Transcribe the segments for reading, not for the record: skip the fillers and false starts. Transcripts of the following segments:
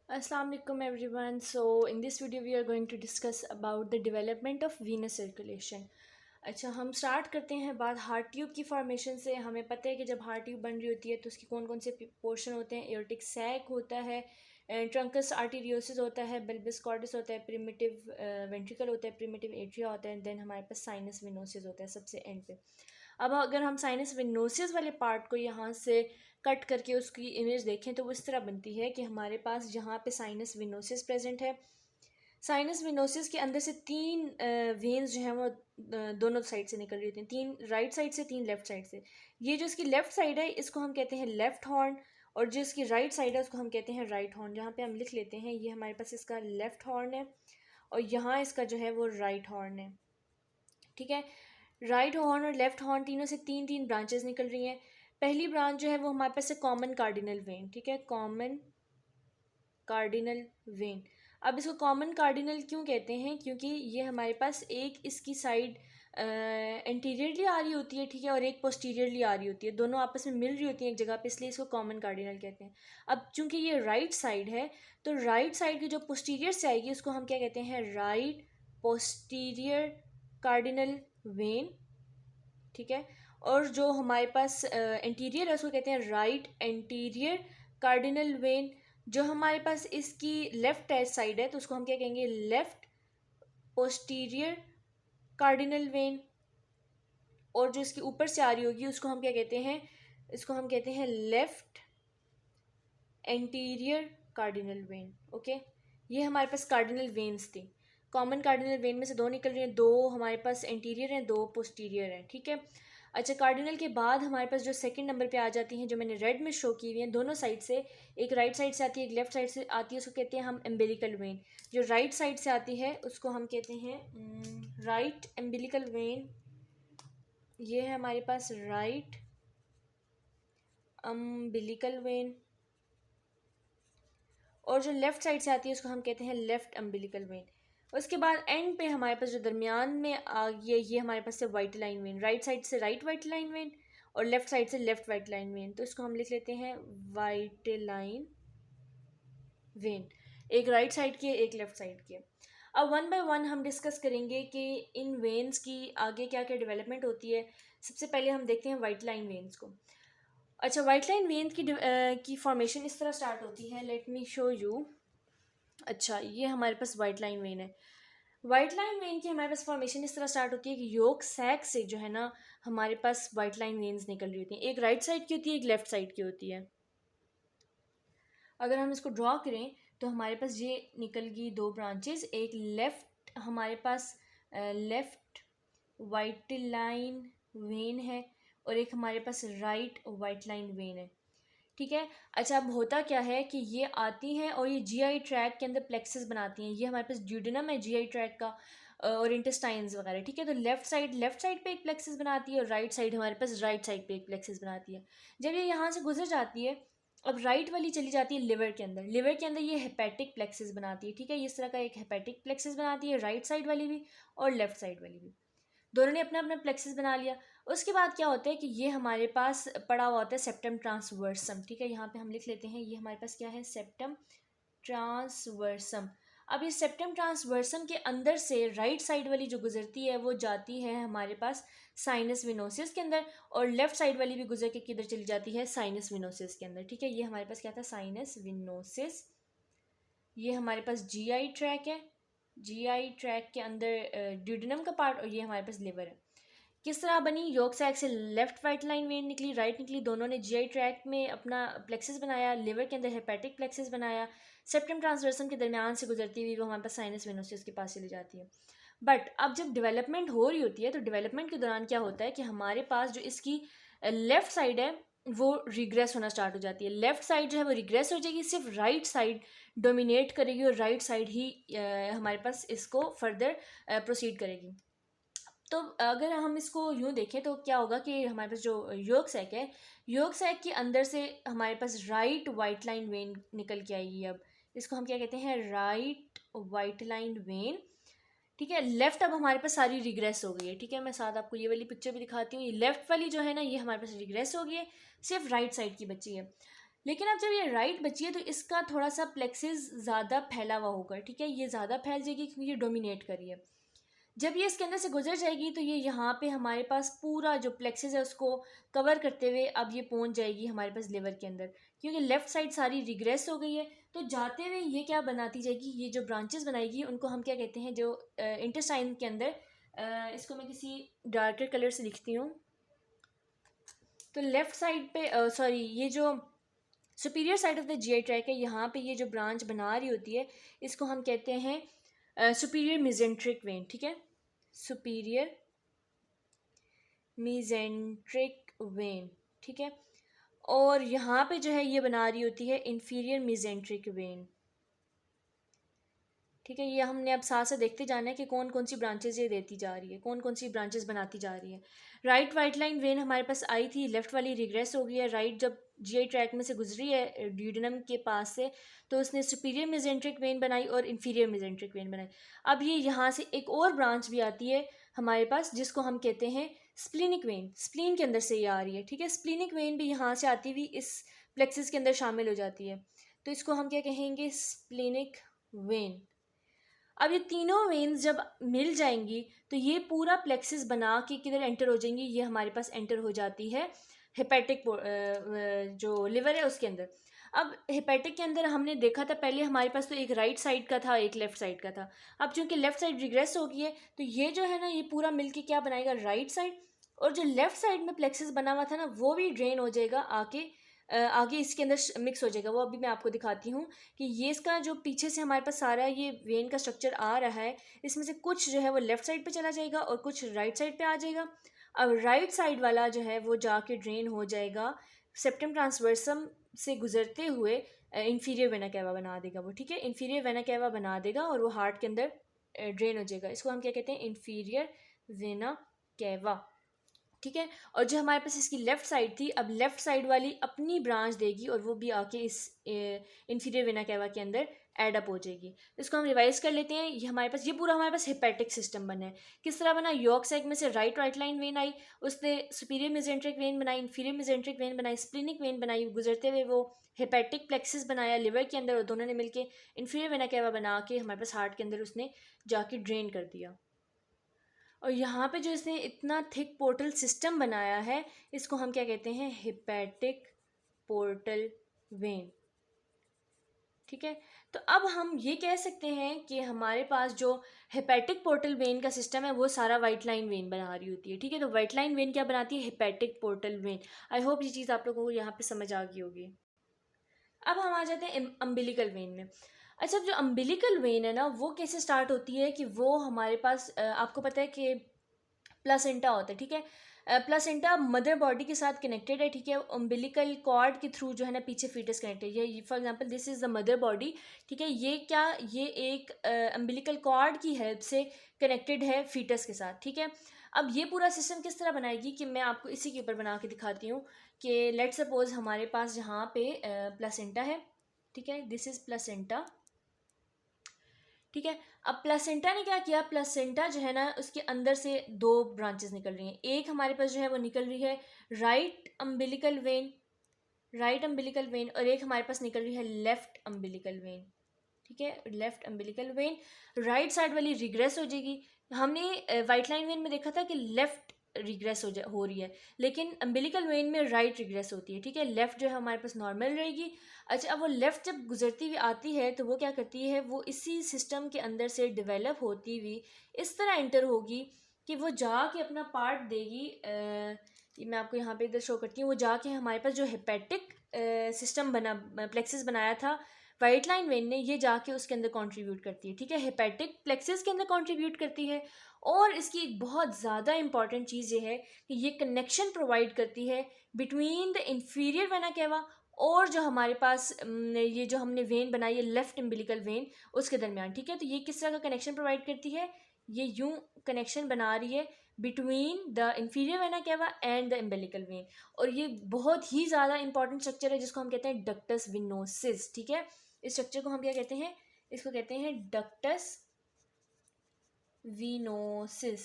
Assalamu alaikum everyone. So in this video we are going to discuss about the development of venous circulation. अच्छा, हम start करते हैं बात heart tube की formation से। हमें पता है कि जब हार्ट ट्यूब बन रही होती है तो उसके कौन कौन से पोर्शन होते हैं। एओर्टिक सैक होता है, ट्रंकस आर्टीरियोसिस होता है, बल्बस कॉर्डस होता है, प्रिमिटिव वेंट्रिकल होता है, प्रिमिटिव एट्रिया होता है, देन हमारे पास साइनस विनोसिस होता है सबसे एंड पे। अब अगर हम साइनस विनोसिस वाले पार्ट को यहाँ से कट करके उसकी इमेज देखें तो वो इस तरह बनती है कि हमारे पास जहाँ पे साइनस विनोसिस प्रेजेंट है, साइनस विनोसिस के अंदर से तीन वेन्स जो हैं वो दोनों साइड से निकल रही होती हैं, तीन राइट साइड से, तीन लेफ्ट साइड से। ये जो इसकी लेफ्ट साइड है इसको हम कहते हैं लेफ्ट हॉर्न, और जो इसकी राइट साइड है उसको हम कहते हैं राइट हॉर्न। जहाँ पे हम लिख लेते हैं ये हमारे पास इसका लेफ्ट हॉर्न है और यहाँ इसका जो है वो राइट हॉर्न है। ठीक है, राइट हॉर्न और लेफ्ट हॉर्न तीनों से तीन तीन ब्रांचेस निकल रही हैं। पहली ब्रांच जो है वो हमारे पास है कॉमन कार्डिनल वेन। ठीक है, कॉमन कार्डिनल वेन। अब इसको कॉमन कार्डिनल क्यों कहते हैं? क्योंकि ये हमारे पास एक इसकी साइड एंटीरियरली आ रही होती है, ठीक है, और एक पोस्टीरियरली आ रही होती है, दोनों आपस में मिल रही होती हैं एक जगह पे, इसलिए इसको कॉमन कार्डिनल कहते हैं। अब चूंकि ये राइट साइड है तो राइट साइड की जो पोस्टीरियर से आएगी उसको हम क्या कहते हैं? Right posterior cardinal when. ठीक है, और जो हमारे पास एंटीरियर है उसको कहते हैं राइट एंटीरियर कार्डिनल वेन। जो हमारे पास इसकी लेफ्ट साइड है तो उसको हम क्या कहेंगे? Left posterior cardinal when. और जो इसके ऊपर से आ रही होगी उसको हम क्या कहते हैं? इसको हम कहते हैं left anterior cardinal when. Okay, ये हमारे पास कार्डिनल वेन्स थी। कॉमन कार्डिनल वेन में से दो निकल रही हैं, दो हमारे पास एंटीरियर हैं, दो पोस्टीरियर हैं। ठीक है, अच्छा, कार्डिनल के बाद हमारे पास जो सेकंड नंबर पे आ जाती हैं, जो मैंने रेड में शो की हुई हैं दोनों साइड से, एक राइट साइड से आती है, एक लेफ्ट साइड से आती है, उसको कहते हैं हम एम्बिलिकल वेन। जो राइट साइड से आती है उसको हम कहते हैं राइट एम्बिलिकल वेन। ये है हमारे पास राइट अम्बिलिकल वेन। और जो लेफ़्ट साइड से आती है उसको हम कहते हैं लेफ़्ट अम्बिलिकल वेन। उसके बाद एंड पे हमारे पास जो दरमियान में आ ये हमारे पास है white line when. Right side से राइट वाइट लाइन वेन और लेफ़्ट साइड से लेफ़्ट वाइट लाइन वेन, तो इसको हम लिख लेते हैं वाइट लाइन वेन। एक राइट साइड की, एक लेफ़्ट साइड की। अब वन बाय वन हम डिस्कस करेंगे कि इन वेन्स की आगे क्या क्या डेवलपमेंट होती है। सबसे पहले हम देखते हैं वाइट लाइन वेन्स को। अच्छा, वाइट लाइन वेन की फॉर्मेशन इस तरह स्टार्ट होती है, लेट मी शो यू। अच्छा, ये हमारे पास वाइट लाइन वेन है। वाइट लाइन वेन की हमारे पास फॉर्मेशन इस तरह स्टार्ट होती है कि योक सैक से जो है ना हमारे पास वाइट लाइन वेन्स निकल रही होती हैं। एक राइट साइड की होती है, एक लेफ्ट साइड की होती है। अगर हम इसको ड्रॉ करें तो हमारे पास ये निकल गई दो ब्रांचेस, एक लेफ्ट हमारे पास लेफ्ट वाइट लाइन वेन है और एक हमारे पास राइट वाइट लाइन वेन है। ठीक है, अच्छा, अब होता क्या है कि ये आती हैं और ये जीआई ट्रैक के अंदर प्लेक्सेस बनाती हैं। ये हमारे पास ड्यूडेनम है जीआई ट्रैक का, और इंटेस्टाइन्स वगैरह। ठीक है, तो लेफ्ट साइड पे एक प्लेक्सेस बनाती है और राइट साइड हमारे पास राइट साइड पे एक प्लेक्सेस बनाती है। जब ये यहाँ से गुजर जाती है, अब राइट वाली चली जाती है लिवर के अंदर। लिवर के अंदर ये हेपेटिक प्लेक्सेस बनाती है। ठीक है, इस तरह का एक हेपेटिक प्लेक्सेस बनाती है, राइट साइड वाली भी और लेफ्ट साइड वाली भी। दोनों ने अपना अपना प्लेक्सेस बना लिया। उसके बाद क्या होता है कि ये हमारे पास पड़ा हुआ होता है सेप्टम ट्रांसवर्सम। ठीक है, यहाँ पे हम लिख लेते हैं ये हमारे पास क्या है? सेप्टम ट्रांसवर्सम। अब इस सेप्टम ट्रांसवर्सम के अंदर से राइट साइड वाली जो गुजरती है वो जाती है हमारे पास साइनस विनोसिस के अंदर, और लेफ्ट साइड वाली भी गुजर के किधर चली जाती है? साइनस विनोसिस के अंदर। ठीक है, ये हमारे पास क्या था? Sinus venosus. ये हमारे पास जीआई ट्रैक है, जीआई ट्रैक के अंदर ड्यूडेनम का पार्ट, और ये हमारे पास लिवर है। किस तरह बनी? योक सैक से लेफ्ट वाइट लाइन वेन निकली, राइट निकली, दोनों ने जीआई ट्रैक में अपना प्लेक्सिस बनाया, लिवर के अंदर हेपेटिक प्लेक्सिस बनाया, सेप्टम ट्रांसवर्सम के दरमियान से गुजरती हुई वो हमारे पास साइनस विनोसिस के पास चली जाती है। बट अब जब डेवलपमेंट हो रही होती है तो डेवलपमेंट के दौरान क्या होता है कि हमारे पास जो इसकी लेफ्ट साइड है वो रिग्रेस होना स्टार्ट हो जाती है। लेफ्ट साइड जो है वो रिग्रेस हो जाएगी, सिर्फ राइट साइड डोमिनेट करेगी और राइट साइड ही हमारे पास इसको फर्दर प्रोसीड करेगी। तो अगर हम इसको यूँ देखें तो क्या होगा कि हमारे पास जो योक सैक है, योक सैक के अंदर से हमारे पास राइट वाइट लाइन वेन निकल के आएगी। अब इसको हम क्या कहते हैं? Right white line when. ठीक है, लेफ्ट अब हमारे पास सारी रिग्रेस हो गई है। ठीक है, मैं साथ आपको ये वाली पिक्चर भी दिखाती हूँ। ये लेफ्ट वाली जो है ना ये हमारे पास रिग्रेस हो गई है, सिर्फ राइट साइड की बची है। लेकिन अब जब ये राइट बची है तो इसका थोड़ा सा प्लेक्सिस ज़्यादा फैला हुआ होगा, ठीक है, ये ज़्यादा फैल जाएगी क्योंकि ये डोमिनेट कर रही है। जब ये इसके अंदर से गुजर जाएगी तो ये यहाँ पे हमारे पास पूरा जो प्लेक्सिस है उसको कवर करते हुए अब ये पहुँच जाएगी हमारे पास लिवर के अंदर, क्योंकि लेफ़्ट साइड सारी रिग्रेस हो गई है। तो जाते हुए ये क्या बनाती जाएगी, ये जो ब्रांचेस बनाएगी उनको हम क्या कहते हैं, जो इंटेस्टाइन के अंदर, इसको मैं किसी डार्कर कलर से लिखती हूँ। तो लेफ़्ट साइड पे सॉरी, ये जो superior side of the GI tract है, यहाँ पे ये जो ब्रांच बना रही होती है इसको हम कहते हैं सुपीरियर मिजेंट्रिक वेन, ठीक है, सुपीरियर मिजेंट्रिक वेन, ठीक है। और यहाँ पे जो है ये बना रही होती है इंफीरियर मिजेंट्रिक वेन, ठीक है। ये हमने अब साथ साथ देखते जाना है कि कौन कौन सी ब्रांचेस ये देती जा रही है, कौन कौन सी ब्रांचेस बनाती जा रही है। राइट वाइट लाइन वेन हमारे पास आई थी, लेफ्ट वाली रिग्रेस हो गई है। राइट जब जीआई ट्रैक में से गुजरी है ड्यूडेनम के पास से, तो उसने सुपीरियर मेजेंट्रिक वेन बनाई और इंफीरियर मेजेंट्रिक वेन बनाई। अब ये यहाँ से एक और ब्रांच भी आती है हमारे पास जिसको हम कहते हैं स्प्लिनिक वेन, स्प्लीन के अंदर से ये आ रही है, ठीक है। स्प्लिनिक वेन भी यहाँ से आती हुई इस प्लेक्सिस के अंदर शामिल हो जाती है, तो इसको हम क्या कहेंगे, स्प्लिनिक वेन। अब ये तीनों वेन्स जब मिल जाएंगी तो ये पूरा प्लेक्सिस बना के किधर एंटर हो जाएंगी, ये हमारे पास एंटर हो जाती है हेपेटिक जो लिवर है उसके अंदर। अब हेपेटिक के अंदर हमने देखा था पहले हमारे पास तो एक राइट साइड का था, एक लेफ्ट साइड का था। अब चूंकि लेफ्ट साइड रिग्रेस हो गई है तो ये जो है ना ये पूरा मिलके क्या बनाएगा, राइट साइड। और जो लेफ्ट साइड में प्लेक्सिस बना हुआ था ना वो भी ड्रेन हो जाएगा आके, आगे इसके अंदर मिक्स हो जाएगा। वो अभी मैं आपको दिखाती हूँ कि ये इसका जो पीछे से हमारे पास सारा ये वेन का स्ट्रक्चर आ रहा है, इसमें से कुछ जो है वो लेफ्ट साइड पे चला जाएगा और कुछ राइट साइड पे आ जाएगा। अब राइट साइड वाला जो है वो जाके ड्रेन हो जाएगा सेप्टम ट्रांसवर्सम से गुजरते हुए इंफीरियर वेना कैवा बना देगा वो, ठीक है, इंफीरियर वेना कैवा बना देगा और वो हार्ट के अंदर ड्रेन हो जाएगा। इसको हम क्या कहते हैं, इंफीरियर वेना कैवा, ठीक है। और जो हमारे पास इसकी लेफ्ट साइड थी, अब लेफ्ट साइड वाली अपनी ब्रांच देगी और वो भी आके इस इंफीरियर वेना कैवा के अंदर एड अप हो जाएगी। तो इसको हम रिवाइज कर लेते हैं। ये हमारे पास, ये पूरा हमारे पास हेपेटिक सिस्टम बना है। किस तरह बना, यॉर्क सैक में से राइट लाइन वेन आई, उसने सुपीरियर मेजेंट्रिक वेन बनाई, इंफीरियर मेजेंट्रिक वेन बनाई, स्प्लिनिक वेन बनाई, गुजरते हुए वो हेपेटिक प्लेक्सिस बनाया लिवर के अंदर और दोनों ने मिलकर इंफीरियर वेना कैवा बना के हमारे पास हार्ट के अंदर उसने जाके ड्रेन कर दिया। और यहाँ पे जो इसने इतना थिक पोर्टल सिस्टम बनाया है इसको हम क्या कहते हैं, हेपेटिक पोर्टल वेन, ठीक है। तो अब हम ये कह सकते हैं कि हमारे पास जो हेपेटिक पोर्टल वेन का सिस्टम है वो सारा वाइट लाइन वेन बना रही होती है, ठीक है। तो वाइट लाइन वेन क्या बनाती है, hepatic portal vein. I hope ये चीज़ आप लोगों को यहाँ पे समझ आ गई होगी। अब हम आ जाते हैं अम्बिलिकल वेन में। अच्छा, जो अम्बिलिकल वेन है ना वो कैसे स्टार्ट होती है कि वो हमारे पास आपको पता है कि प्लासेंटा होता है, ठीक है। प्लासेंटा मदर बॉडी के साथ कनेक्टेड है, ठीक है। अम्बिलिकल कॉर्ड के थ्रू जो है ना पीछे फीटस कनेक्टेड है। ये for example this is the mother body, ठीक है। ये क्या, ये एक अम्बिलिकल कॉर्ड की हेल्प से कनेक्टेड है फीटस के साथ, ठीक है। अब ये पूरा सिस्टम किस तरह बनाएगी कि मैं आपको इसी के ऊपर बना के दिखाती हूँ कि लेट सपोज हमारे पास यहाँ पे प्लासेंटा है, ठीक है, दिस इज़ प्लासेंटा, ठीक है। अब प्लासेंटा ने क्या किया, प्लासेंटा जो है ना उसके अंदर से दो ब्रांचेस निकल रही हैं। एक हमारे पास जो है वो निकल रही है right umbilical when, right umbilical when, और एक हमारे पास निकल रही है लेफ्ट अम्बिलिकल वेन, ठीक है। Left umbilical when right side वाली रिग्रेस हो जाएगी। हमने वाइट लाइन वेन में देखा था कि लेफ्ट रिग्रेस हो रही है, लेकिन अम्बिलिकल वेन में राइट रिग्रेस होती है, ठीक है। लेफ्ट जो है हमारे पास नॉर्मल रहेगी। अच्छा, अब वो लेफ़्ट जब गुजरती हुई आती है तो वो क्या करती है, वो इसी सिस्टम के अंदर से डेवलप होती हुई इस तरह एंटर होगी कि वो जाके अपना पार्ट देगी। ये मैं आपको यहाँ पे इधर शो करती हूँ। वो जाके हमारे पास जो हेपेटिक सिस्टम बना, प्लेक्सिस बनाया था वाइट लाइन वेन ने, ये जाके उसके अंदर कंट्रीब्यूट करती है, ठीक है। हेपेटिक प्लेक्सिस के अंदर कंट्रीब्यूट करती है। और इसकी एक बहुत ज़्यादा इंपॉर्टेंट चीज़ ये है कि ये कनेक्शन प्रोवाइड करती है between the inferior vena cava और जो हमारे पास ये जो हमने वेन बनाई है लेफ्ट अम्बिलिकल वेन उसके दरमियान, ठीक है। तो ये किस तरह का कनेक्शन प्रोवाइड करती है, ये यूं कनेक्शन बना रही है between the inferior vena cava and the umbilical when. और ये बहुत ही ज़्यादा इंपॉर्टेंट स्ट्रक्चर है जिसको हम कहते हैं डक्टस विनोसिस, ठीक है। इस स्ट्रक्चर को हम क्या कहते हैं, इसको कहते हैं डक्टस विनोसिस,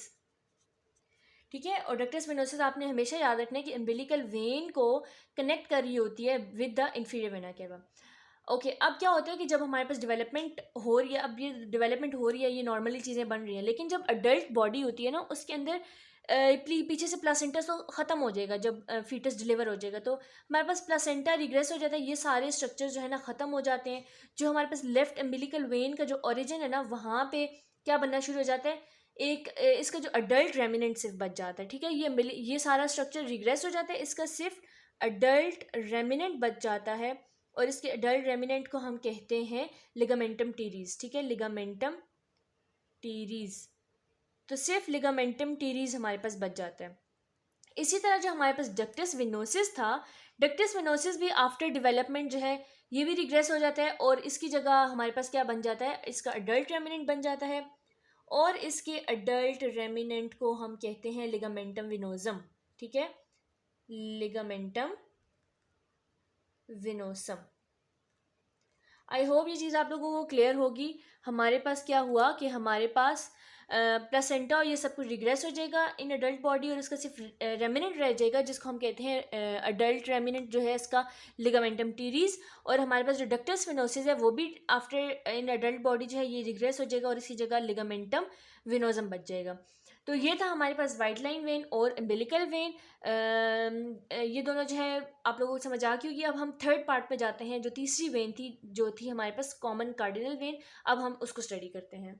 ठीक है। और डक्टस वेनोसस आपने हमेशा याद रखना है कि अम्बिलिकल वेन को कनेक्ट कर रही होती है with the inferior vena cava. Okay, अब क्या होता है कि जब हमारे पास डेवलपमेंट हो रही है, अब ये डेवलपमेंट हो रही है, ये नॉर्मली चीज़ें बन रही हैं, लेकिन जब अडल्ट बॉडी होती है ना, उसके अंदर पीछे से प्लासेंटा तो ख़त्म हो जाएगा जब फीटस डिलीवर हो जाएगा, तो हमारे पास प्लासेंटा रिग्रेस हो जाता है, ये सारे स्ट्रक्चर जो है ना ख़त्म हो जाते हैं। जो हमारे पास लेफ्ट एम्बिलिकल वेन का जो ओरिजिन है ना, वहाँ पे क्या बनना शुरू हो जाता है, एक इसका जो अडल्ट रेमिनेंट सिर्फ बच जाता है। ठीक है, ये सारा स्ट्रक्चर रिग्रेस हो जाता है, इसका सिर्फ अडल्ट रेमिनेंट बच जाता है, और इसके अडल्ट रेमिनेंट को हम कहते हैं लिगामेंटम टीरीज। ठीक है, लिगामेंटम टीरीज, तो सिर्फ लिगामेंटम टीरीज हमारे पास बच जाता है। इसी तरह जो हमारे पास डक्टस विनोसिस था, डक्टस विनोसिस भी आफ्टर डेवलपमेंट जो है ये भी रिग्रेस हो जाता है, और इसकी जगह हमारे पास क्या बन जाता है, इसका अडल्ट रेमिनेंट बन जाता है, और इसके अडल्ट रेमिनेंट को हम कहते हैं लिगामेंटम विनोजम। ठीक है, लिगामेंटम विनोसम। आई होप ये चीज़ आप लोगों को क्लियर होगी। हमारे पास क्या हुआ कि हमारे पास प्लेसेंटा और ये सब कुछ रिग्रेस हो जाएगा इन अडल्ट बॉडी, और उसका सिर्फ रेमिनेंट रह जाएगा, जिसको हम कहते हैं अडल्ट रेमिनेंट जो है इसका लिगामेंटम टीरीज। और हमारे पास जो डक्टस विनोसिस है वो भी आफ्टर इन अडल्ट बॉडी जो है ये रिग्रेस हो जाएगा, और इसी जगह लिगामेंटम विनोजम बच जाएगा। तो ये था हमारे पास वाइट लाइन वेन और एम्बिलिकल वेन। ये दोनों जो है आप लोगों को समझ आ गई होगी। अब हम थर्ड पार्ट पे जाते हैं, जो तीसरी वेन थी, जो थी हमारे पास कॉमन कार्डिनल वेन। अब हम उसको स्टडी करते हैं।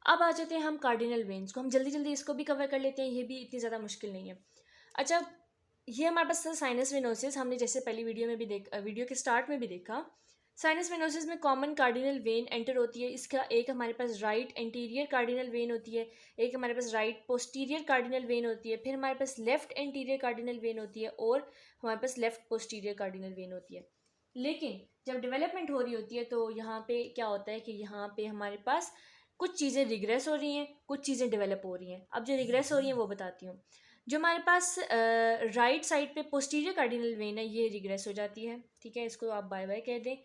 अब आ जाते हैं हम कार्डिनल वेन्स को, हम जल्दी जल्दी इसको भी कवर कर लेते हैं, ये भी इतनी ज़्यादा मुश्किल नहीं है। अच्छा, ये हमारे पास साइनस वेनोसिस, हमने जैसे पहली वीडियो में भी वीडियो के स्टार्ट में भी देखा। साइनस वेनोसिस में कॉमन कार्डिनल वेन एंटर होती है। इसका एक हमारे पास राइट एंटीरियर कार्डिनल वेन होती है, एक हमारे पास राइट पोस्टीरियर कार्डिनल वेन होती है, फिर हमारे पास लेफ्ट एंटीरियर कार्डिनल वेन होती है, और हमारे पास लेफ्ट पोस्टीरियर कार्डिनल वेन होती है। लेकिन जब डेवलपमेंट हो रही होती है तो यहाँ पे क्या होता है कि यहाँ पे हमारे पास कुछ चीज़ें रिग्रेस हो रही हैं, कुछ चीज़ें डेवलप हो रही हैं। अब जो रिग्रेस हो रही हैं वो बताती हूँ। जो हमारे पास राइट साइड पे पोस्टीरियर कार्डिनल वेन है, ये रिग्रेस हो जाती है। ठीक है, इसको आप बाय बाय कह दें।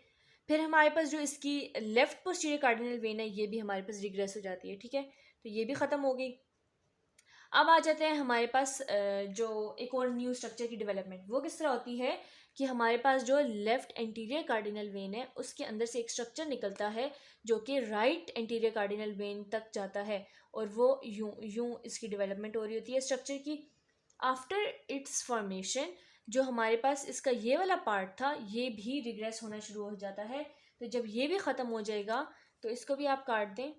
फिर हमारे पास जो इसकी लेफ्ट पोस्टीरियर कार्डिनल वेन है, ये भी हमारे पास रिग्रेस हो जाती है। ठीक है, तो ये भी ख़त्म हो गई। अब आ जाते हैं हमारे पास जो एक और न्यू स्ट्रक्चर की डेवलपमेंट, वो किस तरह होती है कि हमारे पास जो लेफ्ट एंटीरियर कार्डिनल वेन है, उसके अंदर से एक स्ट्रक्चर निकलता है जो कि राइट एंटीरियर कार्डिनल वेन तक जाता है, और वो यूं यूं इसकी डेवलपमेंट हो रही होती है स्ट्रक्चर की। आफ्टर इट्स फॉर्मेशन जो हमारे पास इसका ये वाला पार्ट था, ये भी रिग्रेस होना शुरू हो जाता है। तो जब ये भी ख़त्म हो जाएगा तो इसको भी आप काट दें।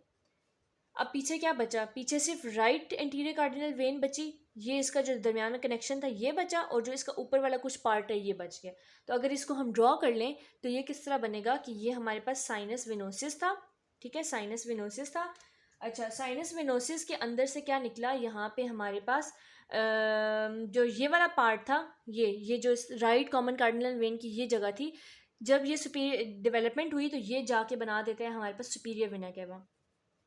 अब पीछे क्या बचा, पीछे सिर्फ राइट एंटीरियर कार्डिनल वेन बची, ये इसका जो दरमियान में कनेक्शन था ये बचा, और जो इसका ऊपर वाला कुछ पार्ट है ये बच गया। तो अगर इसको हम ड्रॉ कर लें तो ये किस तरह बनेगा कि ये हमारे पास साइनस विनोसिस था। ठीक है, साइनस विनोसिस था। अच्छा, साइनस विनोसिस के अंदर से क्या निकला, यहाँ पे हमारे पास जो ये वाला पार्ट था, ये जो राइट कॉमन कार्डिनल वेन की ये जगह थी, जब ये सुपीरियर डेवलपमेंट हुई तो ये जाके बना देते हैं हमारे पास सुपीरियर वेना केवा।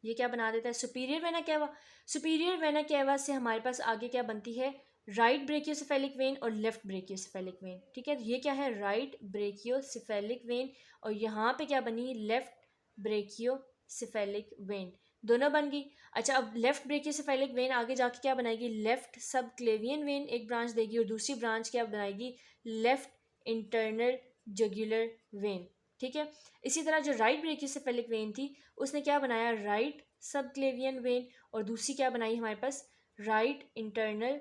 ये क्या बना देता है, superior vena cava. Superior vena cava से हमारे पास आगे क्या बनती है, राइट ब्रेकियोसेफेलिक वेन और लेफ्ट ब्रेकियोसेफेलिक वेन। ठीक है, ये क्या है, राइट ब्रेकियोसेफेलिक वेन, और यहाँ पे क्या बनी, लेफ्ट ब्रेकियोसेफेलिक वेन, दोनों बन गई। अच्छा, अब लेफ्ट ब्रेकियोसेफेलिक वेन आगे जाके क्या बनाएगी, लेफ्ट सब क्लेवियन वेन एक ब्रांच देगी, और दूसरी ब्रांच क्या बनाएगी, लेफ्ट इंटरनल जुगुलर वेन। ठीक है, इसी तरह जो राइट ब्रेकियोसेफेलिक वेन थी उसने क्या बनाया, राइट सब क्लेवियन वेन, और दूसरी क्या बनाई हमारे पास, राइट इंटरनल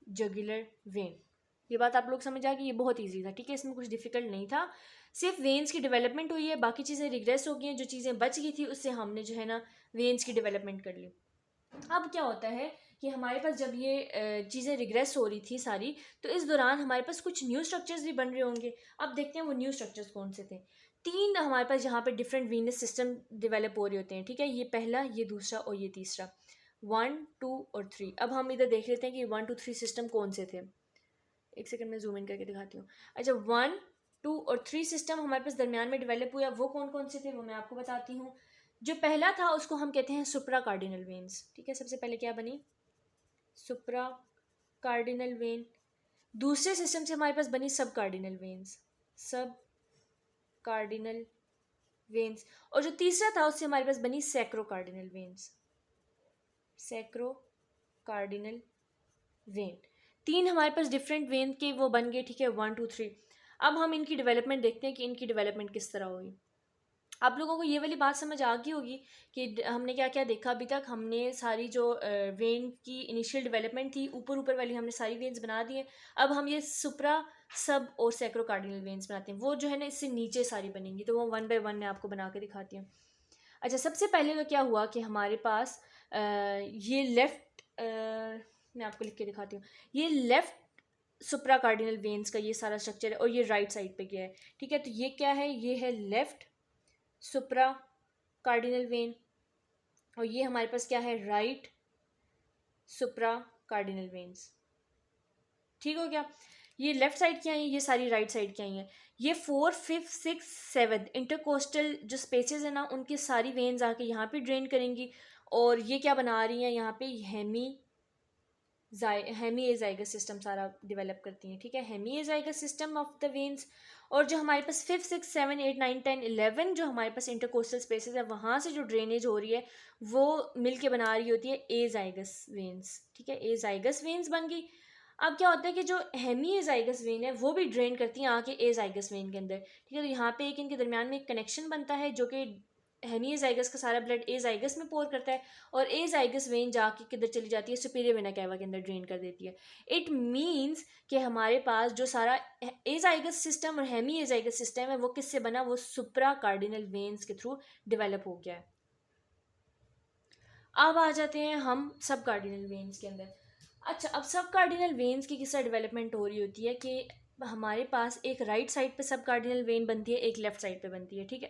जुगुलर वेन। ये बात आप लोग समझ आ गई, ये बहुत इजी था। ठीक है, इसमें कुछ डिफिकल्ट नहीं था, सिर्फ वेन्स की डेवलपमेंट हुई है, बाकी चीज़ें रिग्रेस हो गई हैं, जो चीज़ें बच गई थी उससे हमने जो है ना वेन्स की डेवलपमेंट कर ली। अब क्या होता है कि हमारे पास जब ये चीज़ें रिग्रेस हो रही थी सारी, तो इस दौरान हमारे पास कुछ न्यू स्ट्रक्चर्स भी बन रहे होंगे। अब देखते हैं वो न्यू स्ट्रक्चर्स कौन से थे। तीन हमारे पास यहाँ पे डिफरेंट वीनस सिस्टम डेवलप हो रहे होते हैं। ठीक है, ये पहला, ये दूसरा और ये तीसरा, 1 2 और 3। अब हम इधर देख लेते हैं कि 1 2 3 सिस्टम कौन से थे। एक सेकंड में जूम इन करके दिखाती हूँ। अच्छा, 1 2 और 3 सिस्टम हमारे पास दरमियान में डेवलप हुआ, वो कौन कौन से थे वो मैं आपको बताती हूँ। जो पहला था उसको हम कहते हैं सुप्रा कार्डिनल वेन्स। ठीक है, सबसे पहले क्या बनी, सुप्रा कार्डिनल वेन। दूसरे सिस्टम से हमारे पास बनी सब कार्डिनल वेन्स, सब कार्डिनल वेन्स। और जो तीसरा था उससे हमारे पास बनी sacro cardinal veins, sacro cardinal when, 3 हमारे पास डिफरेंट वेन के वो बन गए, ठीक है, 1 2 3। अब हम इनकी डेवलपमेंट देखते हैं कि इनकी डेवलपमेंट किस तरह होगी। आप लोगों को ये वाली बात समझ आ गई होगी कि हमने क्या क्या देखा अभी तक। हमने सारी जो वेन की इनिशियल डेवलपमेंट थी, ऊपर ऊपर वाली हमने सारी वेन्स बना दी हैं। अब हम ये सुप्रा, सब और सैक्रो कार्डिनल वेन्स बनाते हैं, वो जो है ना इससे नीचे सारी बनेंगी, तो वो 1 बाय 1 मैं आपको बना के दिखाती हूँ। अच्छा, सबसे पहले तो क्या हुआ कि हमारे पास ये लेफ़्ट, मैं आपको लिख के दिखाती हूँ, ये लेफ़्ट सुप्रा कार्डिनल वेन्स का ये सारा स्ट्रक्चर है और ये राइट साइड पे गया है, ठीक है। तो ये क्या है, ये है लेफ़्ट सुप्रा कार्डिनल वेन और ये हमारे पास क्या है, राइट सुप्रा कार्डिनल वेन्स। ठीक हो गया। ये लेफ्ट साइड की आई है, ये सारी राइट साइड की आई हैं। ये 4 5 6 7 इंटरकोस्टल जो स्पेसेस है ना, उनकी सारी वेन्स आके यहाँ पे ड्रेन करेंगी और ये क्या बना रही हैं यहाँ पे, हेमी एजाइगस सिस्टम सारा डेवलप करती हैं, ठीक है, hemi azygos system of the veins. और जो हमारे पास 5 6 7 8 9 10 11 जो हमारे पास इंटरकोस्टल स्पेसेस है, वहाँ से जो ड्रेनेज हो रही है वो मिल के बना रही होती है एजाइगस वेन्स, ठीक है, एजाइगस वेन्स बन गई। अब क्या होता है कि जो हेमी एजाइगस वेन है वो भी ड्रेन करती है आके एजाइगस वेन के अंदर, ठीक है। तो यहाँ पे एक इनके दरमियान में एक कनेक्शन बनता है जो कि हेमी एजाइगस का सारा ब्लड एजाइगस में पोर करता है और एजाइगस वेन जाके किधर चली जाती है, सुपीरियर वेना कैवा के अंदर ड्रेन कर देती है। इट मीन्स कि हमारे पास जो सारा एजाइगस सिस्टम और हेमी एजाइगस सिस्टम है वो किससे बना, वो सुप्रा कार्डिनल वेन्स के थ्रू डेवलप हो गया है। अब आ जाते हैं हम सब कार्डिनल वेन्स के अंदर। अच्छा, अब सब कार्डिनल वेन्स की किस तरह डेवलपमेंट हो रही होती है कि हमारे पास एक राइट साइड पे सब कार्डिनल वेन बनती है, एक लेफ्ट साइड पे बनती है, ठीक है।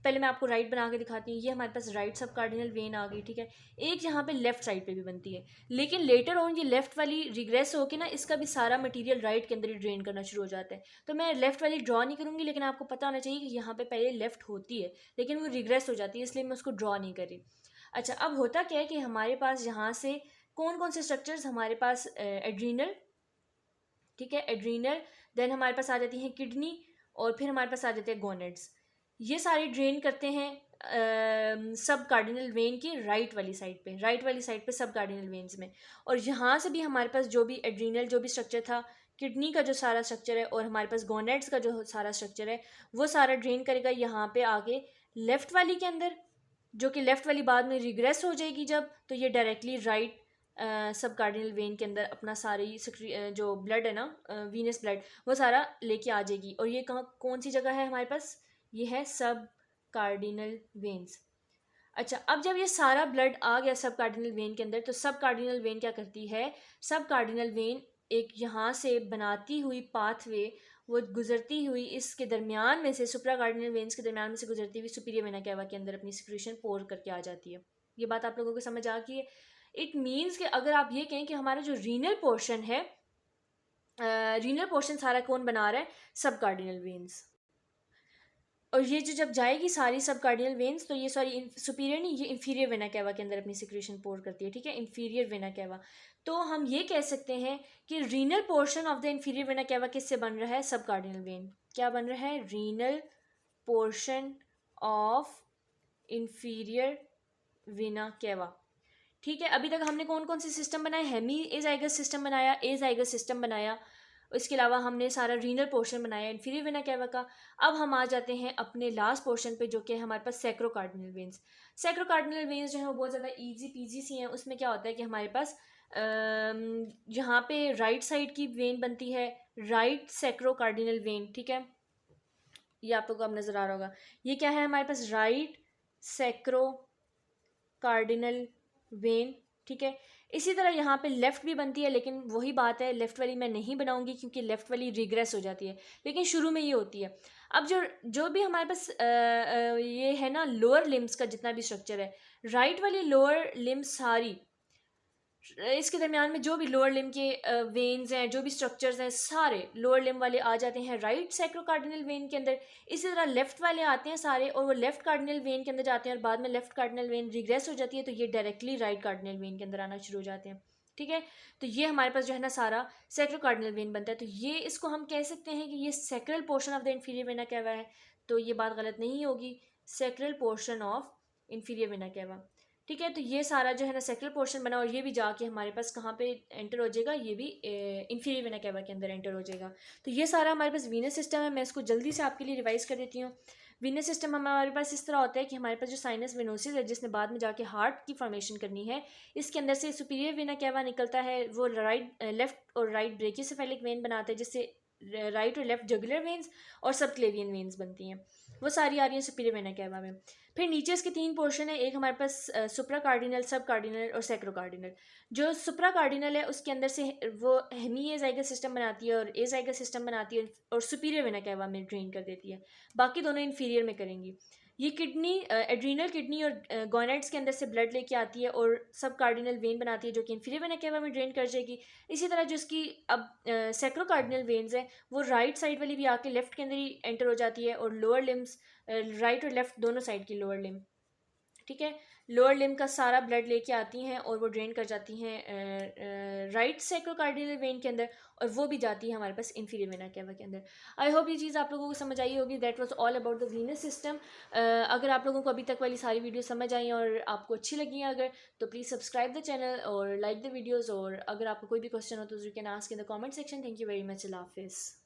पहले मैं आपको राइट बना के दिखाती हूँ। ये हमारे पास राइट सब कार्डिनल वेन आ गई, ठीक है। एक यहाँ पे लेफ्ट साइड पे भी बनती है, लेकिन लेटर ऑन ये लेफ्ट वाली रिग्रेस होकर ना इसका भी सारा मटेरियल राइट के अंदर ही ड्रेन करना शुरू हो जाता है। तो मैं लेफ्ट वाली ड्रॉ नहीं करूँगी, लेकिन आपको पता होना चाहिए कि यहाँ पे पहले लेफ्ट होती है लेकिन वो रिग्रेस हो जाती है, इसलिए मैं उसको ड्रॉ नहीं कर रही। अच्छा, अब होता क्या है कि हमारे पास यहाँ से कौन कौन से स्ट्रक्चर्स, हमारे पास एड्रीनल, ठीक है, एड्रीनल, देन हमारे पास आ जाती हैं किडनी और फिर हमारे पास आ जाते हैं गोनेड्स। ये सारे ड्रेन करते हैं सब कार्डिनल वेन की राइट वाली साइड पे, राइट वाली साइड पे सब कार्डिनल वेन्स में। और यहाँ से भी हमारे पास जो भी एड्रीनल जो भी स्ट्रक्चर था, किडनी का जो सारा स्ट्रक्चर है और हमारे पास गोनेड्स का जो सारा स्ट्रक्चर है वो सारा ड्रेन करेगा यहाँ पे आगे लेफ्ट वाली के अंदर, जो कि लेफ़्ट वाली बाद में रिग्रेस हो जाएगी जब, तो ये डायरेक्टली राइट सब कार्डिनल वेन के अंदर अपना सारी जो ब्लड है ना, वीनस ब्लड, वो सारा लेके आ जाएगी। और ये कहाँ, कौन सी जगह है हमारे पास, ये है सब कार्डिनल वेन्स। अच्छा, अब जब ये सारा ब्लड आ गया सब कार्डिनल वेन के अंदर, तो सब कार्डिनल वेन क्या करती है, सब कार्डिनल वेन एक यहाँ से बनाती हुई पाथवे, वो गुजरती हुई इसके दरमियान में से, सुप्रा कार्डिनल वेन्स के दरमियान में से गुजरती हुई सुपीरियर वेना कैवा के अंदर अपनी सिक्रीशन पोर करके आ जाती है। ये बात आप लोगों को समझ आ गई है। इट मीन्स कि अगर आप ये कहें कि हमारा जो रीनल पोर्शन है, रीनल पोर्शन सारा कौन बना रहा है, सब कार्डिनल वेन्स। और ये जो जब जाएगी सारी सब कार्डिनल वेन्स, तो ये सॉरी सुपीरियर नहीं, ये इंफीरियर वेना कैवा के अंदर अपनी सिक्रीशन पोर करती है, ठीक है, इंफीरियर वेना कैवा। तो हम ये कह सकते हैं कि renal portion of the inferior vena cava किससे बन रहा है, सब कार्डिनल वेन। क्या बन रहा है, renal portion of inferior vena cava, ठीक है। अभी तक हमने कौन कौन से सिस्टम बनाए, हेमी एजाइगस सिस्टम बनाया, एजाइगस सिस्टम बनाया, इसके अलावा हमने सारा रीनल पोर्शन बनाया इंफीरियर वेना कैवा का। अब हम आ जाते हैं अपने लास्ट पोर्शन पे, जो कि हमारे पास sacro cardinal veins. Sacro cardinal veins जो है वो बहुत ज़्यादा ईजी पीजी सी हैं। उसमें क्या होता है कि हमारे पास यहाँ पे राइट साइड की वेन बनती है, राइट सैक्रो कार्डिनल वेन, ठीक है, ये आप लोग को अब नज़र आ रहा होगा। ये क्या है हमारे पास, राइट सैक्रो कार्डिनल वेन, ठीक है। इसी तरह यहाँ पे लेफ़्ट भी बनती है, लेकिन वही बात है, लेफ़्ट वाली मैं नहीं बनाऊंगी क्योंकि लेफ़्ट वाली रिग्रेस हो जाती है, लेकिन शुरू में ये होती है। अब जो जो भी हमारे पास ये है ना लोअर लिम्स का जितना भी स्ट्रक्चर है, राइट वाली लोअर लिम्स सारी, इसके दरमियान में जो भी लोअर लिम के वेन्स हैं, जो भी स्ट्रक्चर्स हैं, सारे लोअर लिम वाले आ जाते हैं राइट सैक्रो कार्डिनल वेन के अंदर। इसी तरह लेफ्ट वाले आते हैं सारे और वो लेफ्ट कार्डिनल वेन के अंदर जाते हैं और बाद में लेफ्ट कार्डिनल वेन रिग्रेस हो जाती है, तो ये डायरेक्टली राइट कार्डिनल वेन के अंदर आना शुरू हो जाते हैं, ठीक है। तो ये हमारे पास जो है ना सारा सैक्रो कार्डिनल वेन बनता है। तो ये इसको हम कह सकते हैं कि ये sacral portion of the inferior vena cava है। तो ये बात गलत नहीं होगी, sacral portion of inferior vena cava. ठीक है। तो ये सारा जो है ना सेक्रल पोर्शन बना, और ये भी जाके हमारे पास कहाँ पे एंटर हो जाएगा, ये भी इंफीरियर वेना कैवा के अंदर एंटर हो जाएगा। तो ये सारा हमारे पास वीनस सिस्टम है। मैं इसको जल्दी से आपके लिए रिवाइज कर देती हूँ। वीनस सिस्टम हमारे पास इस तरह होता है कि हमारे पास जो साइनस वेनोसिस है, जिसने बाद में जाके हार्ट की फॉर्मेशन करनी है, इसके अंदर से सुपीरियर वेना कैवा निकलता है। वो लेफ्ट और राइट ब्रेकियोसेफेलिक वेन बनाता है, जिससे राइट और लेफ्ट जुगुलर वेन्स और सबक्लेवियन वेन्स बनती हैं। वो सारी आ रही हैं सुपीरियर वेना कैवा में। फिर नीचे इसके 3 पोर्शन है। एक हमारे पास सुप्रा कार्डिनल, सब कार्डिनल और सैक्रो कार्डिनल। जो सुप्रा कार्डिनल है उसके अंदर से वो हेमी एजाइगस सिस्टम बनाती है और एजाइगस सिस्टम बनाती है, और सुपीरियर वेना कैवा में ड्रेन कर देती है। बाकी दोनों इन्फीरियर में करेंगी। ये किडनी एड्रीनल किडनी और गोनेड्स के अंदर से ब्लड लेके आती है और सब कार्डिनल वेन बनाती है, जो कि इन्फीरियर वेना कैवा में ड्रेन कर जाएगी। इसी तरह जो इसकी अब सैक्रो कार्डिनल वेन्स हैं, वो राइट साइड वाली भी आके लेफ्ट के अंदर ही एंटर हो जाती है, और लोअर लिम्स राइट और लेफ्ट दोनों साइड की लोअर लिम, ठीक है, लोअर लिम का सारा ब्लड लेके आती हैं और वो ड्रेन कर जाती हैं राइट सैक्रोकार्डियल वेन के अंदर, और वो भी जाती है हमारे पास इंफीरियर वेना कैवा के अंदर। आई होप ये चीज़ आप लोगों को समझ आई होगी। That was all about the venous system. अगर आप लोगों को अभी तक वाली सारी वीडियो समझ आई और आपको अच्छी लगी हैं अगर, तो प्लीज़ सब्सक्राइब द चैनल और लाइक द वीडियोज़, और अगर आपको कोई भी क्वेश्चन हो तो you can ask in the comment section. Thank you very much. Allah हाफिज़।